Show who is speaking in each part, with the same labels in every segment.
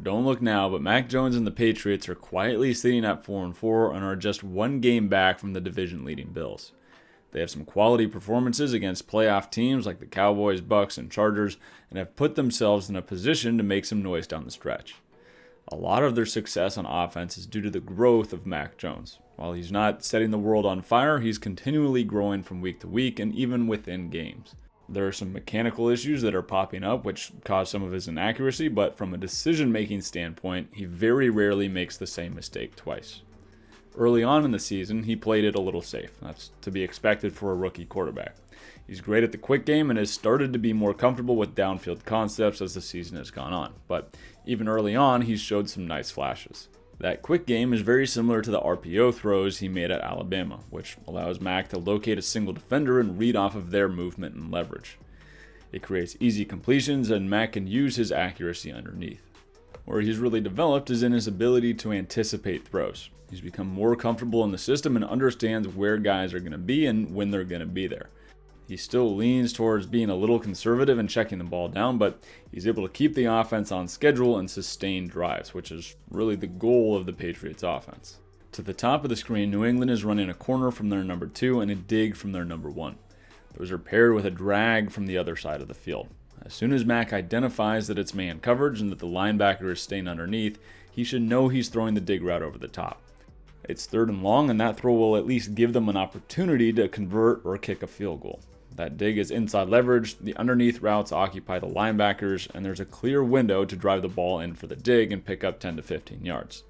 Speaker 1: Don't look now, but Mac Jones and the Patriots are quietly sitting at 4-4 and are just one game back from the division-leading Bills. They have some quality performances against playoff teams like the Cowboys, Bucs, and Chargers, and have put themselves in a position to make some noise down the stretch. A lot of their success on offense is due to the growth of Mac Jones. While he's not setting the world on fire, he's continually growing from week to week and even within games. There are some mechanical issues that are popping up which cause some of his inaccuracy, but from a decision-making standpoint, he very rarely makes the same mistake twice. Early on in the season, he played it a little safe. That's to be expected for a rookie quarterback. He's great at the quick game and has started to be more comfortable with downfield concepts as the season has gone on, but even early on, he's showed some nice flashes. That quick game is very similar to the RPO throws he made at Alabama, which allows Mac to locate a single defender and read off of their movement and leverage. It creates easy completions, and Mac can use his accuracy underneath. Where he's really developed is in his ability to anticipate throws. He's become more comfortable in the system and understands where guys are going to be and when they're going to be there. He still leans towards being a little conservative and checking the ball down, but he's able to keep the offense on schedule and sustain drives, which is really the goal of the Patriots offense. To the top of the screen, New England is running a corner from their number 2 and a dig from their number 1. Those are paired with a drag from the other side of the field. As soon as Mac identifies that it's man coverage and that the linebacker is staying underneath, he should know he's throwing the dig route over the top. It's 3rd and long, and that throw will at least give them an opportunity to convert or kick a field goal. That dig is inside leverage, the underneath routes occupy the linebackers, and there's a clear window to drive the ball in for the dig and pick up 10 to 15 yards.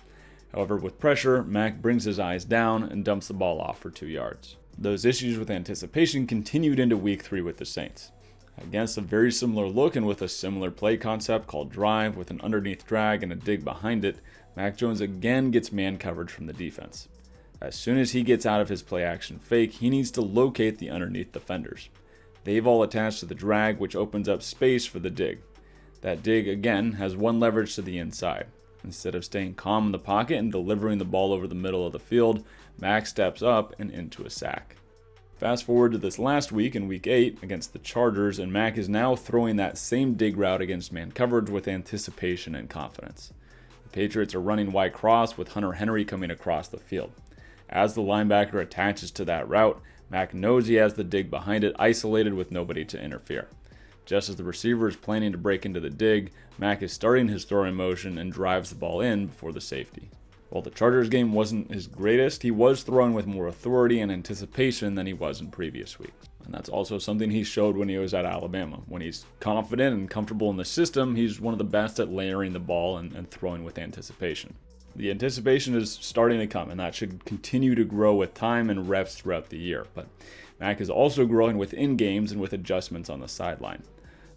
Speaker 1: However, with pressure, Mac brings his eyes down and dumps the ball off for 2 yards. Those issues with anticipation continued into week 3 with the Saints. Against a very similar look and with a similar play concept called drive with an underneath drag and a dig behind it, Mac Jones again gets man coverage from the defense. As soon as he gets out of his play action fake, he needs to locate the underneath defenders. They've all attached to the drag, which opens up space for the dig. That dig, again, has one leverage to the inside. Instead of staying calm in the pocket and delivering the ball over the middle of the field, Mac steps up and into a sack. Fast forward to this last week in week 8 against the Chargers, and Mac is now throwing that same dig route against man coverage with anticipation and confidence. The Patriots are running wide cross with Hunter Henry coming across the field. As the linebacker attaches to that route, Mac knows he has the dig behind it isolated with nobody to interfere. Just as the receiver is planning to break into the dig, Mac is starting his throwing motion and drives the ball in before the safety. While the Chargers game wasn't his greatest, he was throwing with more authority and anticipation than he was in previous weeks. And that's also something he showed when he was at Alabama. When he's confident and comfortable in the system, he's one of the best at layering the ball and throwing with anticipation. The anticipation is starting to come, and that should continue to grow with time and reps throughout the year. But Mac is also growing within games and with adjustments on the sideline.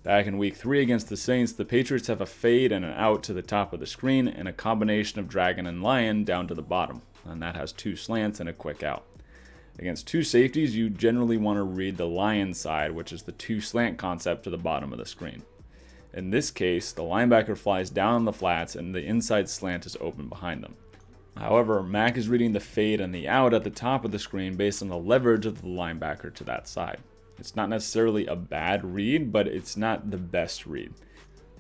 Speaker 1: Back in week 3 against the Saints, the Patriots have a fade and an out to the top of the screen and a combination of dragon and lion down to the bottom, and that has 2 slants and a quick out. Against 2 safeties, you generally want to read the lion side, which is the 2 slant concept to the bottom of the screen. In this case, the linebacker flies down on the flats and the inside slant is open behind them. However, Mac is reading the fade and the out at the top of the screen based on the leverage of the linebacker to that side. It's not necessarily a bad read, but it's not the best read.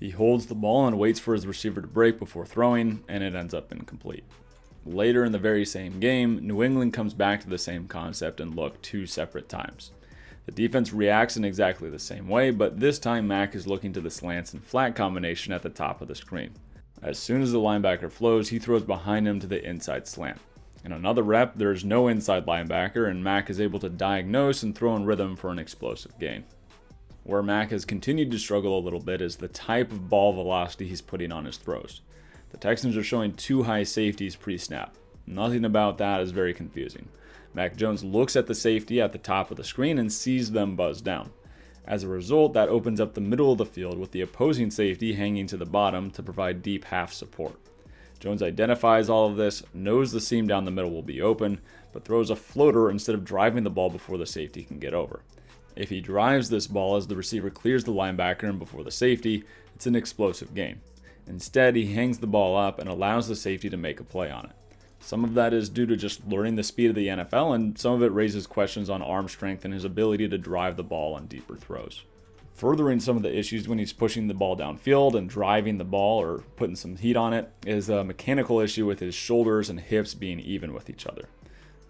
Speaker 1: He holds the ball and waits for his receiver to break before throwing, and it ends up incomplete. Later in the very same game, New England comes back to the same concept and look 2 separate times. The defense reacts in exactly the same way, but this time Mac is looking to the slants and flat combination at the top of the screen. As soon as the linebacker flows, he throws behind him to the inside slant. In another rep, there is no inside linebacker, and Mac is able to diagnose and throw in rhythm for an explosive gain. Where Mac has continued to struggle a little bit is the type of ball velocity he's putting on his throws. The Texans are showing 2 high safeties pre-snap. Nothing about that is very confusing. Mac Jones looks at the safety at the top of the screen and sees them buzz down. As a result, that opens up the middle of the field with the opposing safety hanging to the bottom to provide deep half support. Jones identifies all of this, knows the seam down the middle will be open, but throws a floater instead of driving the ball before the safety can get over. If he drives this ball as the receiver clears the linebacker and before the safety, it's an explosive gain. Instead, he hangs the ball up and allows the safety to make a play on it. Some of that is due to just learning the speed of the NFL, and some of it raises questions on arm strength and his ability to drive the ball on deeper throws. Furthering some of the issues when he's pushing the ball downfield and driving the ball or putting some heat on it is a mechanical issue with his shoulders and hips being even with each other.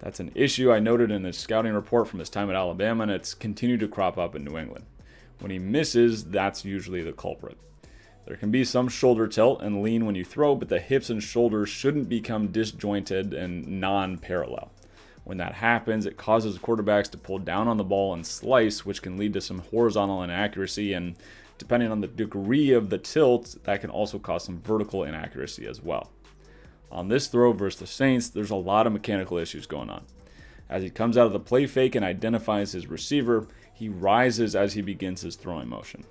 Speaker 1: That's an issue I noted in his scouting report from his time at Alabama, and it's continued to crop up in New England. When he misses, that's usually the culprit. There can be some shoulder tilt and lean when you throw, but the hips and shoulders shouldn't become disjointed and non-parallel. When that happens, it causes quarterbacks to pull down on the ball and slice, which can lead to some horizontal inaccuracy, and depending on the degree of the tilt, that can also cause some vertical inaccuracy as well. On this throw versus the Saints, there's a lot of mechanical issues going on. As he comes out of the play fake and identifies his receiver, he rises as he begins his throwing motion.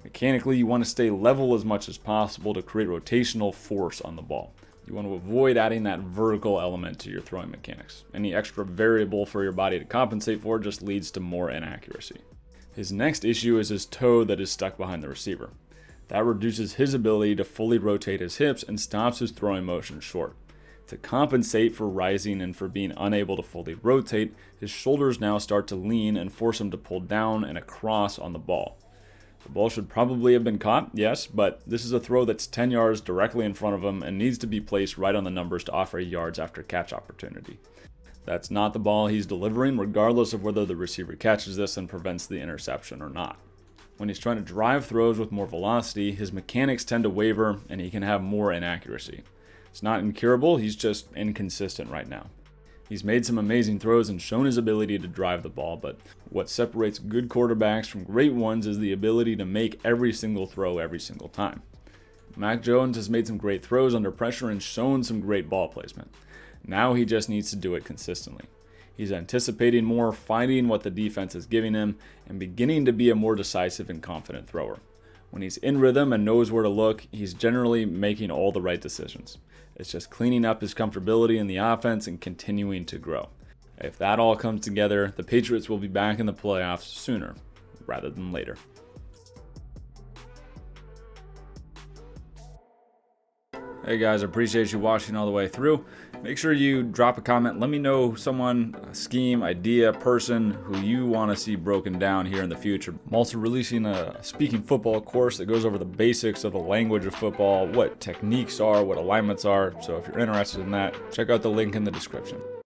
Speaker 1: Mechanically, you want to stay level as much as possible to create rotational force on the ball. You want to avoid adding that vertical element to your throwing mechanics. Any extra variable for your body to compensate for just leads to more inaccuracy. His next issue is his toe that is stuck behind the receiver. That reduces his ability to fully rotate his hips and stops his throwing motion short. To compensate for rising and for being unable to fully rotate, his shoulders now start to lean and force him to pull down and across on the ball. The ball should probably have been caught, yes, but this is a throw that's 10 yards directly in front of him and needs to be placed right on the numbers to offer a yards after catch opportunity. That's not the ball he's delivering, regardless of whether the receiver catches this and prevents the interception or not. When he's trying to drive throws with more velocity, his mechanics tend to waver and he can have more inaccuracy. It's not incurable, he's just inconsistent right now. He's made some amazing throws and shown his ability to drive the ball, but what separates good quarterbacks from great ones is the ability to make every single throw every single time. Mac Jones has made some great throws under pressure and shown some great ball placement. Now he just needs to do it consistently. He's anticipating more, finding what the defense is giving him, and beginning to be a more decisive and confident thrower. When he's in rhythm and knows where to look, he's generally making all the right decisions. It's just cleaning up his comfortability in the offense and continuing to grow. If that all comes together, the Patriots will be back in the playoffs sooner rather than later. Hey guys, I appreciate you watching all the way through. Make sure you drop a comment. Let me know someone, a scheme, idea, person who you want to see broken down here in the future. I'm also releasing a speaking football course that goes over the basics of the language of football, what techniques are, what alignments are. So if you're interested in that, check out the link in the description.